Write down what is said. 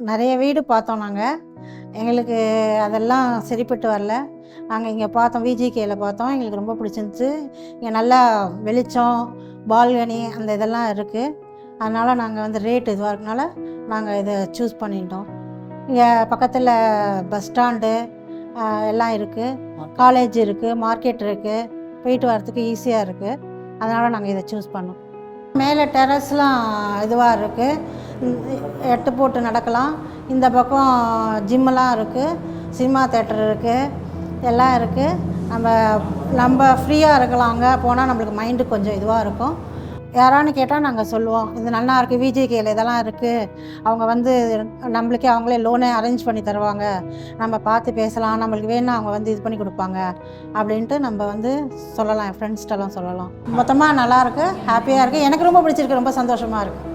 நிறைய வீடு பார்த்தோம் நாங்கள். எங்களுக்கு அதெல்லாம் சரிப்பட்டு வரல. நாங்கள் இங்கே பார்த்தோம், விஜிகேயில் பார்த்தோம். எங்களுக்கு ரொம்ப பிடிச்சிருந்துச்சு. இங்கே நல்லா வெளிச்சம், பால்கனி அந்த இதெல்லாம் இருக்குது. அதனால் நாங்கள் வந்து ரேட் இதுவாக இருக்கனால நாங்கள் இதை சூஸ் பண்ணிட்டோம். இங்கே பக்கத்தில் பஸ் ஸ்டாண்டு எல்லாம் இருக்குது, காலேஜ் இருக்குது, மார்க்கெட் இருக்குது, போயிட்டு வரத்துக்கு ஈஸியாக இருக்குது. அதனால் நாங்கள் இதை சூஸ் பண்ணோம். மேலே டெரஸ்லாம் இதுவாக இருக்குது, 8 போட்டு நடக்கலாம். இந்த பக்கம் ஜிம்மெல்லாம் இருக்குது, சினிமா தேட்டர் இருக்குது, எல்லாம் இருக்குது. நம்ம ஃப்ரீயாக இருக்கலாம். அங்கே போனால் நம்மளுக்கு மைண்டு கொஞ்சம் இதுவாக இருக்கும். யாரான்னு கேட்டால் நாங்கள் சொல்லுவோம், இது நல்லா இருக்குது, விஜிகேயில் இதெல்லாம் இருக்குது. அவங்க வந்து நம்மளுக்கே அவங்களே லோனே அரேஞ்ச் பண்ணி தருவாங்க, நம்ம பார்த்து பேசலாம், நம்மளுக்கு வேணும்னா அவங்க வந்து இது பண்ணி கொடுப்பாங்க அப்படின்ட்டு நம்ம வந்து சொல்லலாம். என் ஃப்ரெண்ட்ஸ்கிட்டலாம் சொல்லலாம். மொத்தமாக நல்லாயிருக்கு, ஹாப்பியாக இருக்குது. எனக்கு ரொம்ப பிடிச்சிருக்கு, ரொம்ப சந்தோஷமாக இருக்குது.